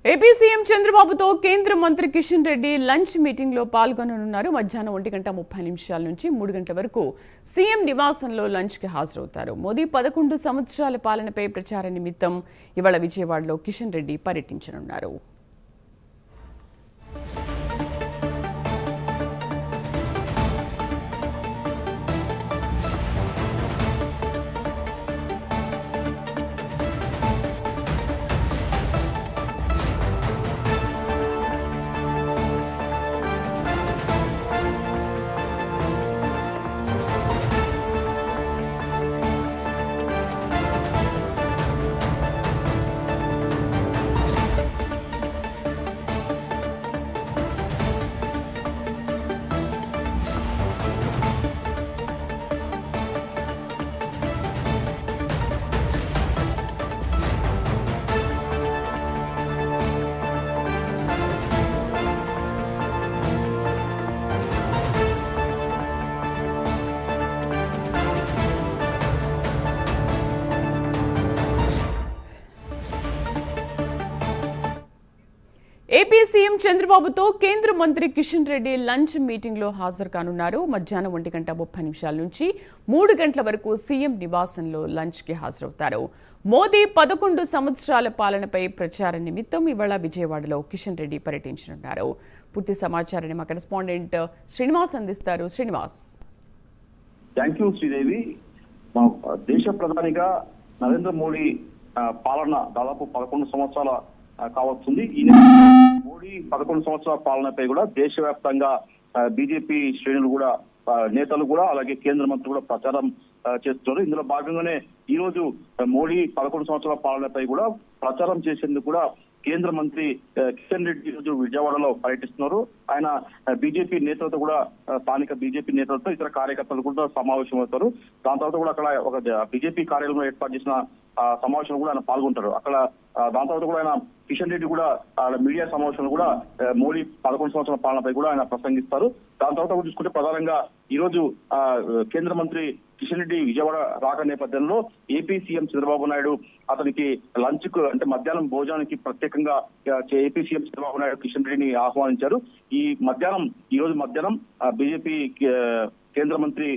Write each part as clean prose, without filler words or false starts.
AP CM చంద్రబాబుతో కేంద్ర మంత్రి కిషన్ రెడ్డి లంచ్ మీటింగ్ లో పాల్గొననున్నారు. మధ్యాహ్నం 1:30 నుంచి 3 గంటల వరకు సీఎం నివాసంలో లంచ్ కి హాజరవుతారు. మోదీ 11 సంవత్సరాల పాలనపై ప్రచార నిమిత్తం ఇవాళ విజయవాడలో కిషన్ రెడ్డి పర్యటించనున్నారు. ఏపీ సీఎం చంద్రబాబుతో కేంద్ర మంత్రి కిషన్ రెడ్డి లంచ్ మీటింగ్ లో హాజరు కానున్నారు. మధ్యాహ్నం 1:30 నుంచి 3 గంటల వరకు సీఎం నివాసంలో లంచ్ కి హాజరవుతారు. మోదీ 11 సంవత్సరాల పాలనపై ప్రచార నిమిత్తం ఇవాళ విజయవాడలో కిషన్ రెడ్డి పర్యటించనున్నారు. పూర్తి సమాచారాన్ని మా కరెస్పాండెంట్ శ్రీనివాస్ అందిస్తారు. శ్రీనివాస్. Thank you Sridevi. దేశ ప్రధానిగా నరేంద్ర మోడీ పాలన దాదాపు 11 సంవత్సరాల కావస్తుంది. ఈ మోడీ 11 సంవత్సరాల పాలనపై కూడా దేశవ్యాప్తంగా బీజేపీ శ్రేణులు కూడా నేతలు కూడా అలాగే కేంద్ర మంత్రులు కూడా ప్రచారం చేస్తున్నారు. ఇందులో భాగంగానే ఈ రోజు మోడీ 11 సంవత్సరాల పాలనపై కూడా ప్రచారం చేసేందుకు కూడా కేంద్ర మంత్రి కిషన్ రెడ్డి ఈరోజు విజయవాడలో పర్యటిస్తున్నారు. ఆయన బీజేపీ నేతలతో కూడా స్థానిక బీజేపీ నేతలతో ఇతర కార్యకర్తలు కూడా సమావేశం అవుతారు. దాని తర్వాత కూడా అక్కడ ఒక బీజేపీ కార్యాలయంలో ఏర్పాటు చేసిన సమావేశంలో కూడా ఆయన పాల్గొంటారు. అక్కడ దాని తర్వాత కూడా ఆయన కిషన్ రెడ్డి కూడా మీడియా సమావేశంలో కూడా మోడీ 11 సంవత్సరాల పాలనపై కూడా ఆయన ప్రసంగిస్తారు. దాని తర్వాత కూడా చూసుకుంటే ప్రధానంగా ఈ రోజు కేంద్ర మంత్రి కిషన్ రెడ్డి విజయవాడ రాక నేపథ్యంలో ఏపీ సీఎం చంద్రబాబు నాయుడు అతనికి లంచ్ కు అంటే మధ్యాహ్నం భోజనానికి ప్రత్యేకంగా ఏపీ సీఎం చంద్రబాబు నాయుడు కిషన్ రెడ్డిని ఆహ్వానించారు. ఈ రోజు మధ్యాహ్నం బీజేపీ కేంద్ర మంత్రి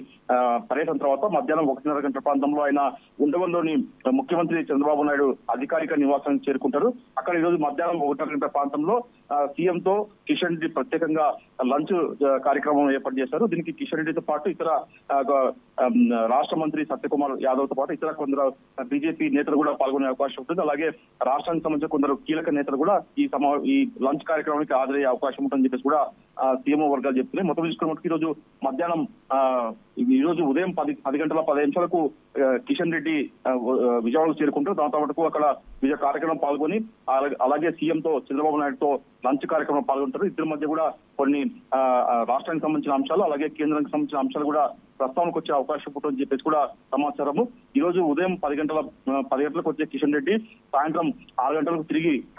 పర్యటన తర్వాత మధ్యాహ్నం 1:30 గంటల ప్రాంతంలో ఆయన ఉండవల్లిలోని ముఖ్యమంత్రి చంద్రబాబు నాయుడు అధికారిక నివాసానికి చేరుకుంటారు. అక్కడ ఈ రోజు మధ్యాహ్నం 1:30 గంటల ప్రాంతంలో సీఎం తో కిషన్ రెడ్డి ప్రత్యేకంగా లంచ్ కార్యక్రమం ఏర్పాటు చేశారు. దీనికి కిషన్ రెడ్డితో పాటు ఇతర రాష్ట్ర మంత్రి సత్యకుమార్ యాదవ్ తో పాటు ఇతర కొందరు బీజేపీ నేతలు కూడా పాల్గొనే అవకాశం ఉంటుంది. అలాగే రాష్ట్రానికి సంబంధించిన కొందరు కీలక నేతలు కూడా ఈ లంచ్ కార్యక్రమానికి హాజరయ్యే అవకాశం ఉంటుందని చెప్పేసి కూడా సీఎంఓ వర్గాలు చెప్తున్నాయి. మొత్తం చూసుకున్నట్టు ఈ రోజు మధ్యాహ్నం ఈ రోజు ఉదయం 10:10 కిషన్ రెడ్డి విజయవాడకు చేరుకుంటారు. దాంతో పాటు అక్కడ వివిధ కార్యక్రమం పాల్గొని అలాగే సీఎం తో చంద్రబాబు నాయుడుతో లంచ్ కార్యక్రమం పాల్గొంటారు. ఇద్దరి మధ్య కూడా కొన్ని రాష్ట్రానికి సంబంధించిన అంశాలు అలాగే కేంద్రానికి సంబంధించిన అంశాలు కూడా ప్రస్తావనకు వచ్చే అవకాశం ఉంటుందని చెప్పేసి కూడా సమాచారము. ఈ రోజు ఉదయం 10 గంటలకు వచ్చే కిషన్ రెడ్డి సాయంత్రం 6 గంటలకు తిరిగి